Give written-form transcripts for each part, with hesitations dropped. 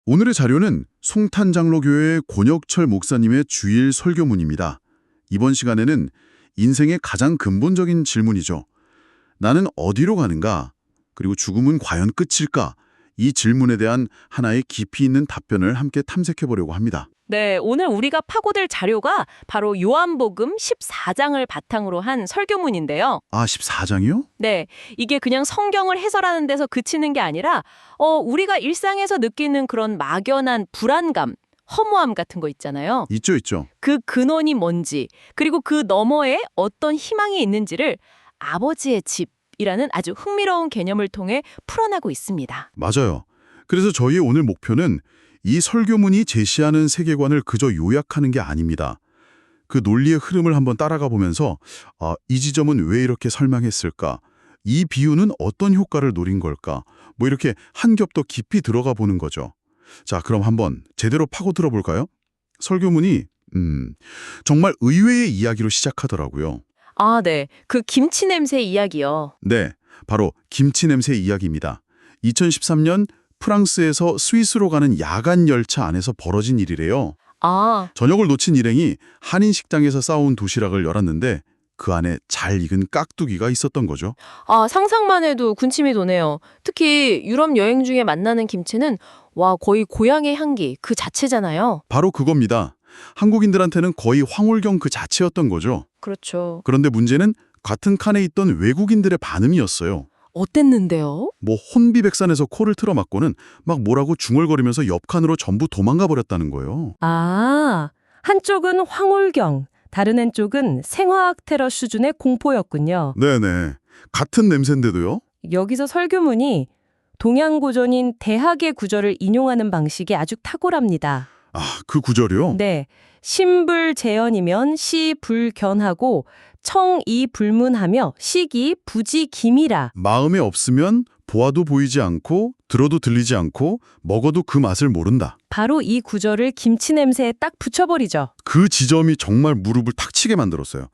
오늘의 자료는 송탄장로교회 권혁철 목사님의 주일 설교문입니다. 이번 시간에는 인생의 가장 근본적인 질문이죠. 나는 어디로 가는가? 그리고 죽음은 과연 끝일까? 이 질문에 대한 하나의 깊이 있는 답변을 함께 탐색해 보려고 합니다. 네, 오늘 우리가 파고들 자료가 바로 요한복음 14장을 바탕으로 한 설교문인데요. 아, 14장이요? 네, 이게 그냥 성경을 해설하는 데서 그치는 게 아니라 우리가 일상에서 느끼는 그런 막연한 불안감, 허무함 같은 거 있잖아요. 있죠. 그 근원이 뭔지, 그리고 그 너머에 어떤 희망이 있는지를 아버지의 집이라는 아주 흥미로운 개념을 통해 풀어내고 있습니다. 맞아요. 그래서 저희의 오늘 목표는 이 설교문이 제시하는 세계관을 그저 요약하는 게 아닙니다. 그 논리의 흐름을 한번 따라가 보면서 이 지점은 왜 이렇게 설명했을까? 이 비유는 어떤 효과를 노린 걸까? 뭐 이렇게 한 겹 더 깊이 들어가 보는 거죠. 자, 그럼 한번 제대로 파고들어 볼까요? 설교문이 정말 의외의 이야기로 시작하더라고요. 아, 네. 그 김치 냄새 이야기요. 네, 바로 김치 냄새 이야기입니다. 2013년 프랑스에서 스위스로 가는 야간 열차 안에서 벌어진 일이래요. 아, 저녁을 놓친 일행이 한인 식당에서 싸온 도시락을 열었는데 그 안에 잘 익은 깍두기가 있었던 거죠. 상상만 해도 군침이 도네요. 특히 유럽 여행 중에 만나는 김치는 거의 고향의 향기 그 자체잖아요. 바로 그겁니다. 한국인들한테는 거의 황홀경 그 자체였던 거죠. 그렇죠. 그런데 문제는 같은 칸에 있던 외국인들의 반응이었어요. 어땠는데요? 뭐 혼비백산에서 코를 틀어막고는 막 뭐라고 중얼거리면서 옆 칸으로 전부 도망가 버렸다는 거예요. 아, 한쪽은 황홀경, 다른 한쪽은 생화학 테러 수준의 공포였군요. 네네. 같은 냄새인데도요? 여기서 설교문이 동양 고전인 대학의 구절을 인용하는 방식이 아주 탁월합니다. 아, 그 구절이요? 네, 신불재연이면 시불견하고 청이불문하며 시기 부지김이라. 마음에 없으면 보아도 보이지 않고 들어도 들리지 않고 먹어도 그 맛을 모른다. 바로 이 구절을 김치 냄새에 딱 붙여버리죠. 그 지점이 정말 무릎을 탁 치게 만들었어요.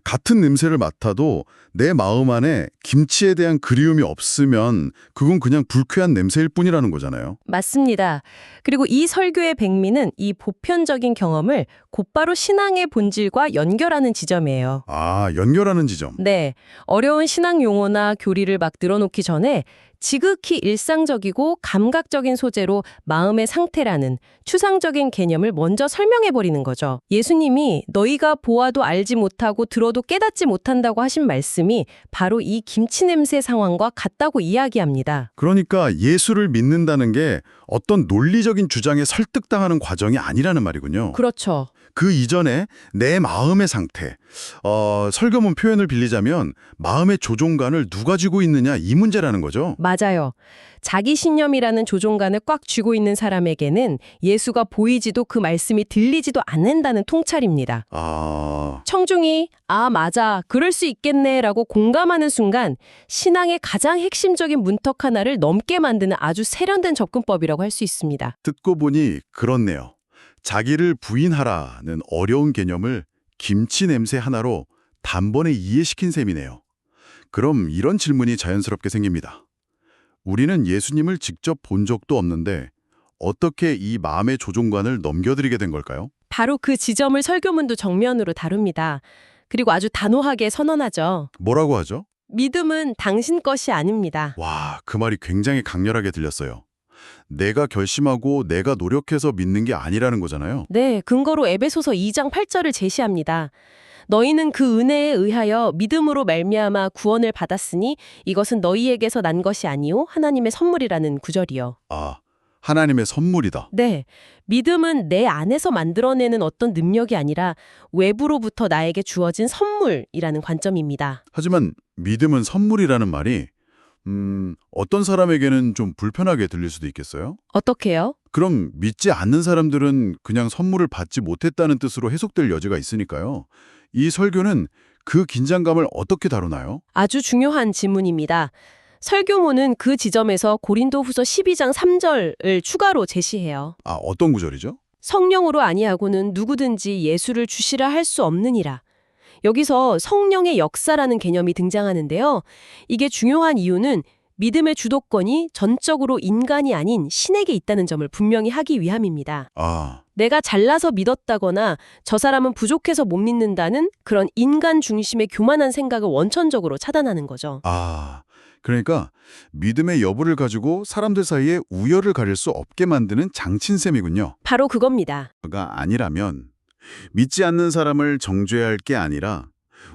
같은 냄새를 맡아도 내 마음 안에 김치에 대한 그리움이 없으면 그건 그냥 불쾌한 냄새일 뿐이라는 거잖아요. 맞습니다. 그리고 이 설교의 백미는 이 보편적인 경험을 곧바로 신앙의 본질과 연결하는 지점이에요. 아, 연결하는 지점. 네, 어려운 신앙 용어나 교리를 막 늘어놓기 전에 지극히 일상적이고 감각적인 소재로 마음의 상태라는 추상적인 개념을 먼저 설명해버리는 거죠. 예수님이 너희가 보아도 알지 못하고 들어도 깨닫지 못한다고 하신 말씀이 바로 이 김치 냄새 상황과 같다고 이야기합니다. 그러니까 예수를 믿는다는 게 어떤 논리적인 주장에 설득당하는 과정이 아니라는 말이군요. 그렇죠. 그 이전에 내 마음의 상태, 설교문 표현을 빌리자면 마음의 조종관을 누가 쥐고 있느냐 이 문제라는 거죠. 맞아요. 자기 신념이라는 조종관을 꽉 쥐고 있는 사람에게는 예수가 보이지도 그 말씀이 들리지도 않는다는 통찰입니다. 아, 청중이 아 맞아 그럴 수 있겠네 라고 공감하는 순간 신앙의 가장 핵심적인 문턱 하나를 넘게 만드는 아주 세련된 접근법이라고 할 수 있습니다. 듣고 보니 그렇네요. 자기를 부인하라는 어려운 개념을 김치 냄새 하나로 단번에 이해시킨 셈이네요. 그럼 이런 질문이 자연스럽게 생깁니다. 우리는 예수님을 직접 본 적도 없는데 어떻게 이 마음의 조종관을 넘겨드리게 된 걸까요? 바로 그 지점을 설교문도 정면으로 다룹니다. 그리고 아주 단호하게 선언하죠. 뭐라고 하죠? 믿음은 당신 것이 아닙니다. 와, 그 말이 굉장히 강렬하게 들렸어요. 내가 결심하고 내가 노력해서 믿는 게 아니라는 거잖아요. 네, 근거로 에베소서 2장 8절을 제시합니다. 너희는 그 은혜에 의하여 믿음으로 말미암아 구원을 받았으니 이것은 너희에게서 난 것이 아니요 하나님의 선물이라는 구절이요. 아, 하나님의 선물이다. 네, 믿음은 내 안에서 만들어내는 어떤 능력이 아니라 외부로부터 나에게 주어진 선물이라는 관점입니다. 하지만 믿음은 선물이라는 말이 어떤 사람에게는 좀 불편하게 들릴 수도 있겠어요? 어떻게요? 그럼 믿지 않는 사람들은 그냥 선물을 받지 못했다는 뜻으로 해석될 여지가 있으니까요. 이 설교는 그 긴장감을 어떻게 다루나요? 아주 중요한 질문입니다. 설교문은 그 지점에서 고린도후서 12장 3절을 추가로 제시해요. 아, 어떤 구절이죠? 성령으로 아니하고는 누구든지 예수를 주시라 할 수 없느니라. 여기서 성령의 역사라는 개념이 등장하는데요. 이게 중요한 이유는 믿음의 주도권이 전적으로 인간이 아닌 신에게 있다는 점을 분명히 하기 위함입니다. 아, 내가 잘나서 믿었다거나 저 사람은 부족해서 못 믿는다는 그런 인간 중심의 교만한 생각을 원천적으로 차단하는 거죠. 그러니까 믿음의 여부를 가지고 사람들 사이에 우열을 가릴 수 없게 만드는 장친셈이군요. 바로 그겁니다. 가 아니라면 믿지 않는 사람을 정죄할 게 아니라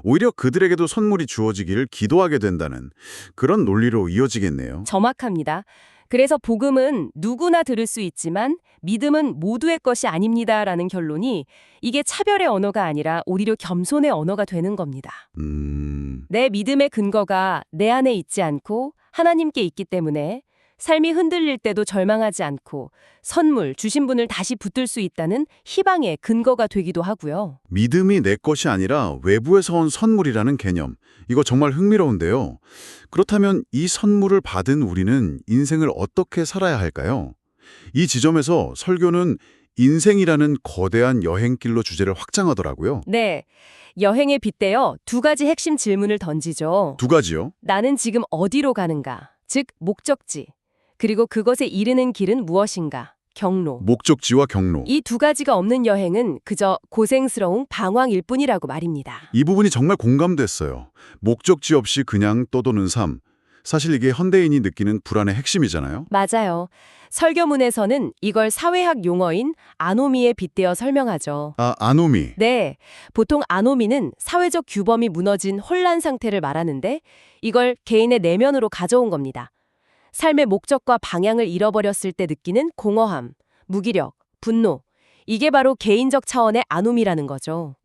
오히려 그들에게도 선물이 주어지기를 기도하게 된다는 그런 논리로 이어지겠네요. 정확합니다. 그래서 복음은 누구나 들을 수 있지만 믿음은 모두의 것이 아닙니다라는 결론이 이게 차별의 언어가 아니라 오히려 겸손의 언어가 되는 겁니다. 내 믿음의 근거가 내 안에 있지 않고 하나님께 있기 때문에 삶이 흔들릴 때도 절망하지 않고 선물 주신 분을 다시 붙들 수 있다는 희망의 근거가 되기도 하고요. 믿음이 내 것이 아니라 외부에서 온 선물이라는 개념. 이거 정말 흥미로운데요. 그렇다면 이 선물을 받은 우리는 인생을 어떻게 살아야 할까요? 이 지점에서 설교는 인생이라는 거대한 여행길로 주제를 확장하더라고요. 네, 여행에 빗대어 두 가지 핵심 질문을 던지죠. 두 가지요. 나는 지금 어디로 가는가? 즉, 목적지. 그리고 그것에 이르는 길은 무엇인가? 경로. 목적지와 경로. 이 두 가지가 없는 여행은 그저 고생스러운 방황일 뿐이라고 말입니다. 이 부분이 정말 공감됐어요. 목적지 없이 그냥 떠도는 삶. 사실 이게 현대인이 느끼는 불안의 핵심이잖아요. 맞아요. 설교문에서는 이걸 사회학 용어인 아노미에 빗대어 설명하죠. 아노미. 네, 보통 아노미는 사회적 규범이 무너진 혼란 상태를 말하는데 이걸 개인의 내면으로 가져온 겁니다. 삶의 목적과 방향을 잃어버렸을 때 느끼는 공허함, 무기력, 분노. 이게 바로 개인적 차원의 아노미라는 거죠.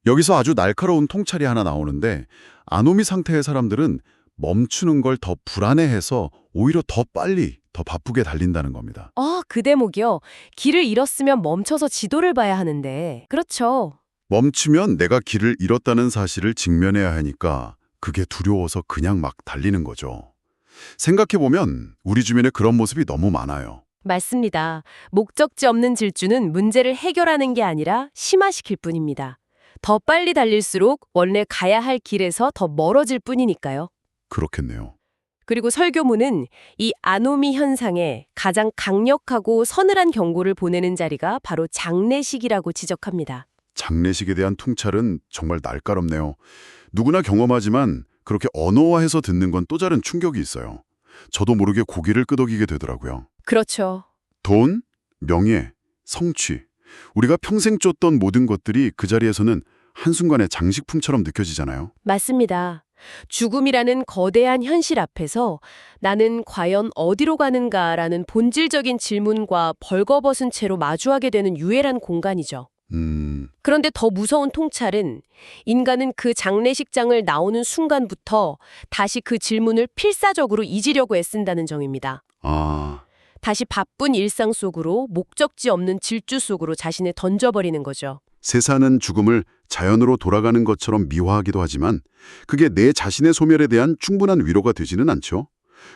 여기서 아주 날카로운 통찰이 하나 나오는데 아노미 상태의 사람들은 멈추는 걸 더 불안해해서 오히려 더 빨리, 더 바쁘게 달린다는 겁니다. 그 대목이요. 길을 잃었으면 멈춰서 지도를 봐야 하는데. 그렇죠. 멈추면 내가 길을 잃었다는 사실을 직면해야 하니까 그게 두려워서 그냥 막 달리는 거죠. 생각해보면 우리 주변에 그런 모습이 너무 많아요. 맞습니다. 목적지 없는 질주는 문제를 해결하는 게 아니라 심화시킬 뿐입니다. 더 빨리 달릴수록 원래 가야 할 길에서 더 멀어질 뿐이니까요. 그렇겠네요. 그리고 설교문은 이 아노미 현상에 가장 강력하고 서늘한 경고를 보내는 자리가 바로 장례식이라고 지적합니다. 장례식에 대한 통찰은 정말 날카롭네요. 누구나 경험하지만 그렇게 언어화해서 듣는 건 또 다른 충격이 있어요. 저도 모르게 고개를 끄덕이게 되더라고요. 그렇죠. 돈, 명예, 성취. 우리가 평생 쫓던 모든 것들이 그 자리에서는 한순간에 장식품처럼 느껴지잖아요. 맞습니다. 죽음이라는 거대한 현실 앞에서 나는 과연 어디로 가는가라는 본질적인 질문과 벌거벗은 채로 마주하게 되는 유일한 공간이죠. 그런데 더 무서운 통찰은 인간은 그 장례식장을 나오는 순간부터 다시 그 질문을 필사적으로 잊으려고 애쓴다는 점입니다. 다시 바쁜 일상 속으로 목적지 없는 질주 속으로 자신을 던져버리는 거죠. 세상은 죽음을 자연으로 돌아가는 것처럼 미화하기도 하지만 그게 내 자신의 소멸에 대한 충분한 위로가 되지는 않죠.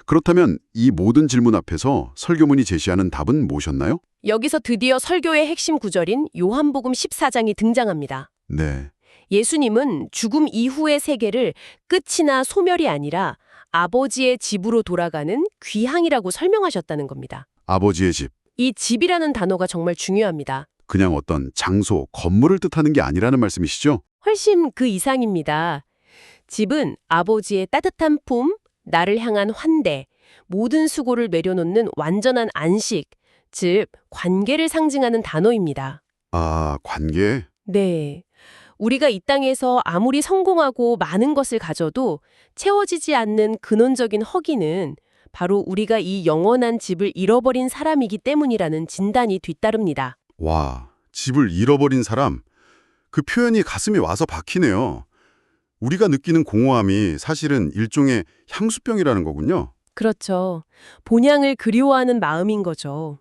그렇다면 이 모든 질문 앞에서 설교문이 제시하는 답은 무엇이었나요? 여기서 드디어 설교의 핵심 구절인 요한복음 14장이 등장합니다. 네. 예수님은 죽음 이후의 세계를 끝이나 소멸이 아니라 아버지의 집으로 돌아가는 귀향이라고 설명하셨다는 겁니다. 아버지의 집. 이 집이라는 단어가 정말 중요합니다. 그냥 어떤 장소, 건물을 뜻하는 게 아니라는 말씀이시죠? 훨씬 그 이상입니다. 집은 아버지의 따뜻한 품, 나를 향한 환대, 모든 수고를 내려놓는 완전한 안식, 즉 관계를 상징하는 단어입니다. 관계? 네. 우리가 이 땅에서 아무리 성공하고 많은 것을 가져도 채워지지 않는 근원적인 허기는 바로 우리가 이 영원한 집을 잃어버린 사람이기 때문이라는 진단이 뒤따릅니다. 와, 집을 잃어버린 사람. 그 표현이 가슴에 와서 박히네요. 우리가 느끼는 공허함이 사실은 일종의 향수병이라는 거군요. 그렇죠. 본향을 그리워하는 마음인 거죠.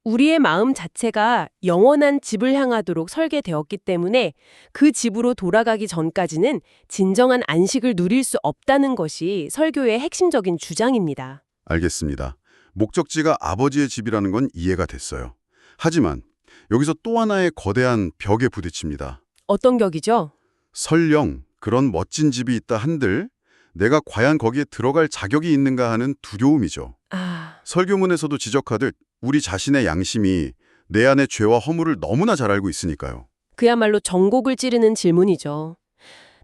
우리의 마음 자체가 영원한 집을 향하도록 설계되었기 때문에 그 집으로 돌아가기 전까지는 진정한 안식을 누릴 수 없다는 것이 설교의 핵심적인 주장입니다. 알겠습니다. 목적지가 아버지의 집이라는 건 이해가 됐어요. 하지만 여기서 또 하나의 거대한 벽에 부딪힙니다. 어떤 격이죠? 설령 그런 멋진 집이 있다 한들 내가 과연 거기에 들어갈 자격이 있는가 하는 두려움이죠. 아, 설교문에서도 지적하듯 우리 자신의 양심이 내 안의 죄와 허물을 너무나 잘 알고 있으니까요. 그야말로 전곡을 찌르는 질문이죠.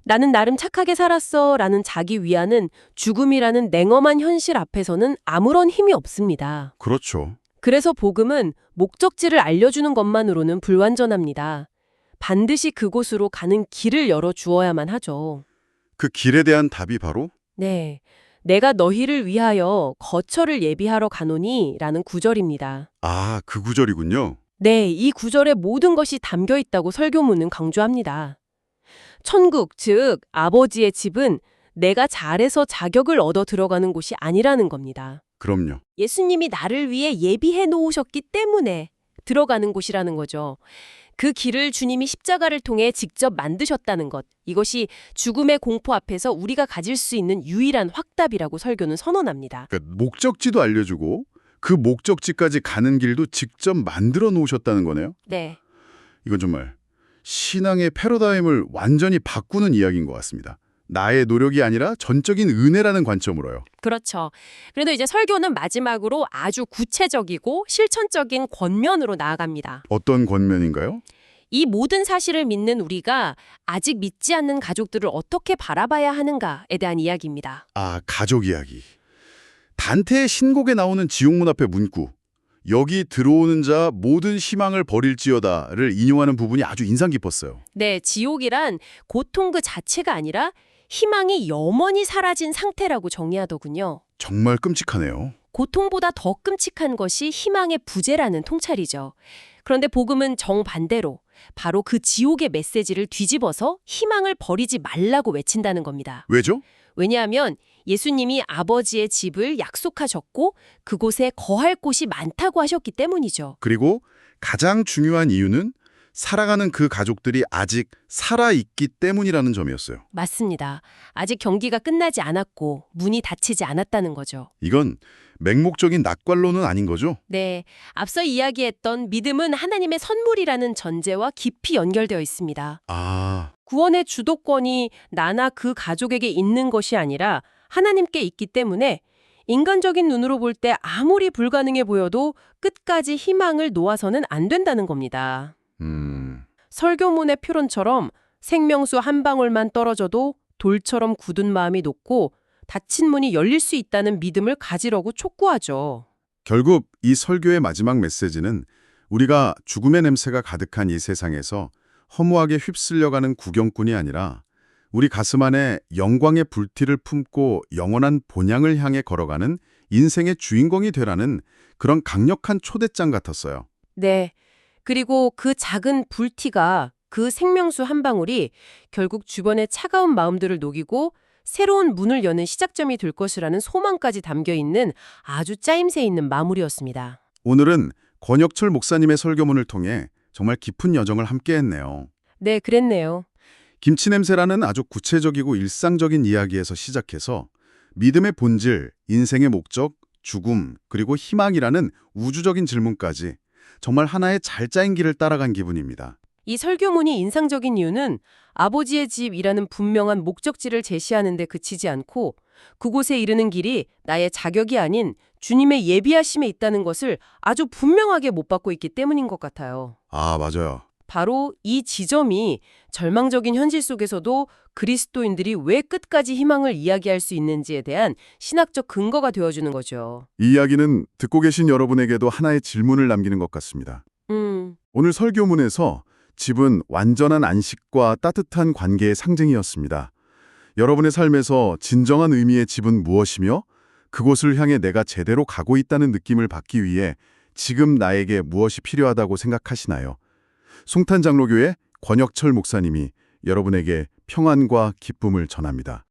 나는 나름 착하게 살았어 라는 자기 위안은 죽음이라는 냉엄한 현실 앞에서는 아무런 힘이 없습니다. 그렇죠. 그래서 복음은 목적지를 알려주는 것만으로는 불완전합니다. 반드시 그곳으로 가는 길을 열어주어야만 하죠. 그 길에 대한 답이 바로 네, 내가 너희를 위하여 거처를 예비하러 가노니 라는 구절입니다. 그 구절이군요. 네, 이 구절에 모든 것이 담겨 있다고 설교문은 강조합니다. 천국, 즉 아버지의 집은 내가 잘해서 자격을 얻어 들어가는 곳이 아니라는 겁니다. 그럼요. 예수님이 나를 위해 예비해 놓으셨기 때문에 들어가는 곳이라는 거죠. 그 길을 주님이 십자가를 통해 직접 만드셨다는 것. 이것이 죽음의 공포 앞에서 우리가 가질 수 있는 유일한 확답이라고 설교는 선언합니다. 그러니까 목적지도 알려주고 그 목적지까지 가는 길도 직접 만들어 놓으셨다는 거네요. 네. 이건 정말 신앙의 패러다임을 완전히 바꾸는 이야기인 것 같습니다. 나의 노력이 아니라 전적인 은혜라는 관점으로요. 그렇죠. 그래도 이제 설교는 마지막으로 아주 구체적이고 실천적인 권면으로 나아갑니다. 어떤 권면인가요? 이 모든 사실을 믿는 우리가 아직 믿지 않는 가족들을 어떻게 바라봐야 하는가에 대한 이야기입니다. 가족 이야기. 단테의 신곡에 나오는 지옥문 앞의 문구. 여기 들어오는 자 모든 희망을 버릴지어다를 인용하는 부분이 아주 인상 깊었어요. 네, 지옥이란 고통 그 자체가 아니라 희망이 영원히 사라진 상태라고 정의하더군요. 정말 끔찍하네요. 고통보다 더 끔찍한 것이 희망의 부재라는 통찰이죠. 그런데 복음은 정반대로 바로 그 지옥의 메시지를 뒤집어서 희망을 버리지 말라고 외친다는 겁니다. 왜죠? 왜냐하면 예수님이 아버지의 집을 약속하셨고 그곳에 거할 곳이 많다고 하셨기 때문이죠. 그리고 가장 중요한 이유는 살아가는 그 가족들이 아직 살아있기 때문이라는 점이었어요. 맞습니다. 아직 경기가 끝나지 않았고 문이 닫히지 않았다는 거죠. 이건 맹목적인 낙관론은 아닌 거죠? 네, 앞서 이야기했던 믿음은 하나님의 선물이라는 전제와 깊이 연결되어 있습니다. 구원의 주도권이 나나 그 가족에게 있는 것이 아니라 하나님께 있기 때문에 인간적인 눈으로 볼 때 아무리 불가능해 보여도 끝까지 희망을 놓아서는 안 된다는 겁니다. 설교문의 표론처럼 생명수 한 방울만 떨어져도 돌처럼 굳은 마음이 녹고 닫힌 문이 열릴 수 있다는 믿음을 가지라고 촉구하죠. 결국 이 설교의 마지막 메시지는 우리가 죽음의 냄새가 가득한 이 세상에서 허무하게 휩쓸려가는 구경꾼이 아니라 우리 가슴 안에 영광의 불티를 품고 영원한 본향을 향해 걸어가는 인생의 주인공이 되라는 그런 강력한 초대장 같았어요. 네. 그리고 그 작은 불티가 그 생명수 한 방울이 결국 주변의 차가운 마음들을 녹이고 새로운 문을 여는 시작점이 될 것이라는 소망까지 담겨 있는 아주 짜임새 있는 마무리였습니다. 오늘은 권혁철 목사님의 설교문을 통해 정말 깊은 여정을 함께했네요. 네, 그랬네요. 김치 냄새라는 아주 구체적이고 일상적인 이야기에서 시작해서 믿음의 본질, 인생의 목적, 죽음, 그리고 희망이라는 우주적인 질문까지 정말 하나의 잘 짜인 길을 따라간 기분입니다. 이 설교문이 인상적인 이유는 아버지의 집이라는 분명한 목적지를 제시하는 데 그치지 않고 그곳에 이르는 길이 나의 자격이 아닌 주님의 예비하심에 있다는 것을 아주 분명하게 못 받고 있기 때문인 것 같아요. 맞아요. 바로 이 지점이 절망적인 현실 속에서도 그리스도인들이 왜 끝까지 희망을 이야기할 수 있는지에 대한 신학적 근거가 되어주는 거죠. 이 이야기는 듣고 계신 여러분에게도 하나의 질문을 남기는 것 같습니다. 오늘 설교문에서 집은 완전한 안식과 따뜻한 관계의 상징이었습니다. 여러분의 삶에서 진정한 의미의 집은 무엇이며 그곳을 향해 내가 제대로 가고 있다는 느낌을 받기 위해 지금 나에게 무엇이 필요하다고 생각하시나요? 송탄장로교회 권혁철 목사님이 여러분에게 평안과 기쁨을 전합니다.